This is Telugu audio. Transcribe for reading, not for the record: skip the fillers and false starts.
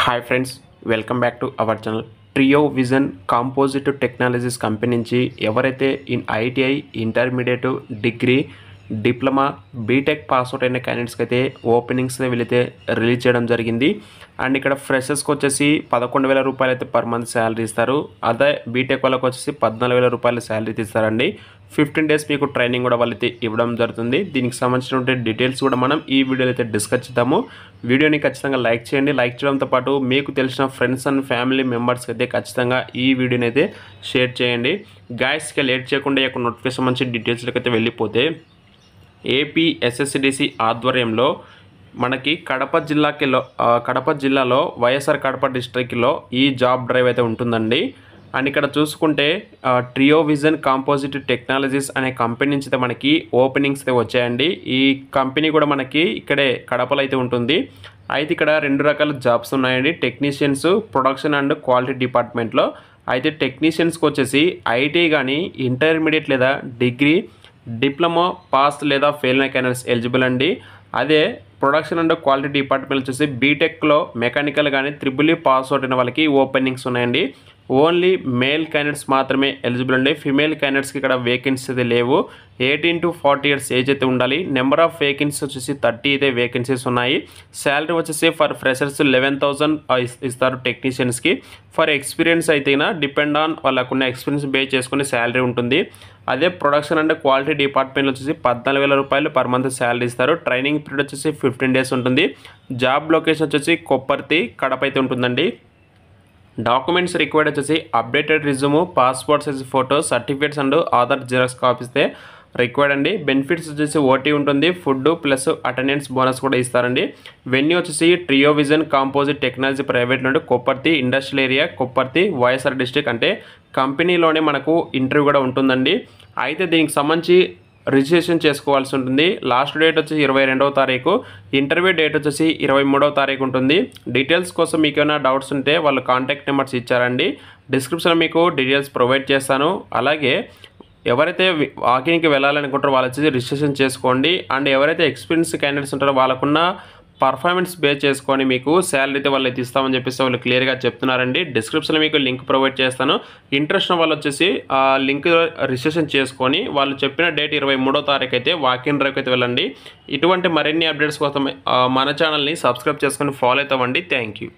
Hi friends, welcome back to our channel. Trio vision composite technologies company నుంచి ఎవరైతే ITI intermediate degree diploma BTech pass out అయిన క్యాండిడేట్స్కి అయితే ఓపెనింగ్స్ వీళ్ళైతే రిలీజ్ చేయడం జరిగింది. అండ్ ఇక్కడ ఫ్రెషర్స్కి వచ్చేసి 11,000 రూపాయలు అయితే పర్ మంత్ శాలరీ ఇస్తారు. అదే బీటెక్ వాళ్ళకి వచ్చేసి 14,000 రూపాయల శాలరీ ఇస్తారండి. 15 డేస్ మీకు ట్రైనింగ్ కూడా వాళ్ళైతే ఇవ్వడం జరుగుతుంది. దీనికి సంబంధించినటువంటి డీటెయిల్స్ కూడా మనం ఈ వీడియోలో అయితే డిస్కస్ చేద్దాము. వీడియోని ఖచ్చితంగా లైక్ చేయండి. లైక్ చేయడంతో పాటు మీకు తెలిసిన ఫ్రెండ్స్ అండ్ ఫ్యామిలీ మెంబర్స్కి అయితే ఖచ్చితంగా ఈ వీడియోని అయితే షేర్ చేయండి. గాయస్కి లేట్ చేయకుండా ఈ యొక్క నోటిఫికేషన్ మంచి డీటెయిల్స్లోకి అయితే వెళ్ళిపోతే ఏపీ ఎస్ఎస్సిడిసి ఆధ్వర్యంలో మనకి కడప జిల్లాలో వైఎస్ఆర్ కడప డిస్ట్రిక్ట్లో ఈ జాబ్ డ్రైవ్ అయితే ఉంటుందండి. అండ్ ఇక్కడ చూసుకుంటే ట్రియో విజన్ కాంపోజిట్ టెక్నాలజీస్ అనే కంపెనీ నుంచి అయితే మనకి ఓపెనింగ్స్ అయితే వచ్చాయండి. ఈ కంపెనీ కూడా మనకి ఇక్కడే కడపలో అయితే ఉంటుంది. అయితే ఇక్కడ 2 రకాల జాబ్స్ ఉన్నాయండి. టెక్నీషియన్స్, ప్రొడక్షన్ అండ్ క్వాలిటీ డిపార్ట్మెంట్లో. అయితే టెక్నీషియన్స్కి వచ్చేసి ఐటీ కానీ ఇంటర్మీడియట్ లేదా డిగ్రీ డిప్లొమా పాస్ లేదా ఫెయిల్ అయిన క్యాండిడేట్స్ ఎలిజిబుల్ అండి. అదే ప్రొడక్షన్ అండ్ క్వాలిటీ డిపార్ట్మెంట్ వచ్చేసి బీటెక్లో మెకానికల్ కానీ త్రిబుల్ పాస్ అవుట్ అయిన వాళ్ళకి ఓపెనింగ్స్ ఉన్నాయండి. ఓన్లీ మేల్ క్యాండిడేట్స్ మాత్రమే ఎలిజిబుల్ అండి. ఫిమేల్ క్యాండిడేట్స్కి ఇక్కడ వేకెన్సీ అయితే లేవు. 18 to 40 ఇయర్స్ ఏజ్ అయితే ఉండాలి. నెంబర్ ఆఫ్ వేకెన్సీస్ వచ్చేసి 30 అయితే వేకెన్సీస్ ఉన్నాయి. శాలరీ వచ్చేసి ఫర్ ఫ్రెషర్స్ 11,000 ఇస్తారు టెక్నీషియన్స్కి. ఫర్ ఎక్స్పీరియన్స్ అయితే డిపెండ్ ఆన్ వాళ్ళకున్న ఎక్స్పీరియన్స్ బేస్ చేసుకుని శాలరీ ఉంటుంది. అదే ప్రొడక్షన్ అండ్ క్వాలిటీ డిపార్ట్మెంట్ వచ్చేసి 14,000 రూపాయలు పర్ మంత్ శాలరీ ఇస్తారు. ట్రైనింగ్ పీరియడ్ వచ్చేసి 15 డేస్ ఉంటుంది. జాబ్ లొకేషన్ వచ్చేసి కొప్పర్తి, కడప అయితే ఉంటుందండి. డాక్యుమెంట్స్ రిక్వైర్డ్ వచ్చేసి updated resume, passport size photo, certificates and Aadhaar xerox కాపీస్తే రిక్వైర్డ్ అండి. బెనిఫిట్స్ వచ్చేసి ఓటీ ఉంటుంది, ఫుడ్ ప్లస్ అటెండెన్స్ బోనస్ కూడా ఇస్తారండి. వెన్యూ వచ్చేసి trio vision composite technology private నుండి Kopparthi industrial area, Kopparthi, YSR district. అంటే కంపెనీలోనే మనకు ఇంటర్వ్యూ కూడా ఉంటుందండి. అయితే దీనికి సంబంధించి రిజిస్ట్రేషన్ చేసుకోవాల్సి ఉంటుంది. లాస్ట్ డేట్ వచ్చి 22వ తారీఖు, ఇంటర్వ్యూ డేట్ వచ్చేసి 23వ తారీఖు ఉంటుంది. డీటెయిల్స్ కోసం మీకు ఏమైనా డౌట్స్ ఉంటే వాళ్ళు కాంటాక్ట్ నెంబర్స్ ఇచ్చారండి. డిస్క్రిప్షన్లో మీకు డీటెయిల్స్ ప్రొవైడ్ చేస్తాను. అలాగే ఎవరైతే వాకింగ్కి వెళ్ళాలనుకుంటారో వాళ్ళు వచ్చేసి రిజిస్ట్రేషన్ చేసుకోండి. అండ్ ఎవరైతే ఎక్స్పీరియన్స్ క్యాండిడేట్స్ ఉంటారో వాళ్ళకున్న పర్ఫార్మెన్స్ బేస్ చేసుకొని మీకు శాలరీ అయితే వాళ్ళు ఇస్తామని చెప్పేసి వాళ్ళు క్లియర్గా చెప్తున్నారండి. డిస్క్రిప్షన్లో మీకు లింక్ ప్రొవైడ్ చేస్తాను. ఇంట్రెస్ట్ ఉన్న వాళ్ళు వచ్చేసి ఆ లింక్ రిజిస్ట్రేషన్ చేసుకొని వాళ్ళు చెప్పిన డేట్ 23వ తారీఖు అయితే వాకింగ్ డ్రైవ్కి అయితే వెళ్ళండి. ఇటువంటి మరిన్ని అప్డేట్స్ కోసం మన ఛానల్ని సబ్స్క్రైబ్ చేసుకొని ఫాలో అవుతామండి. Thank you.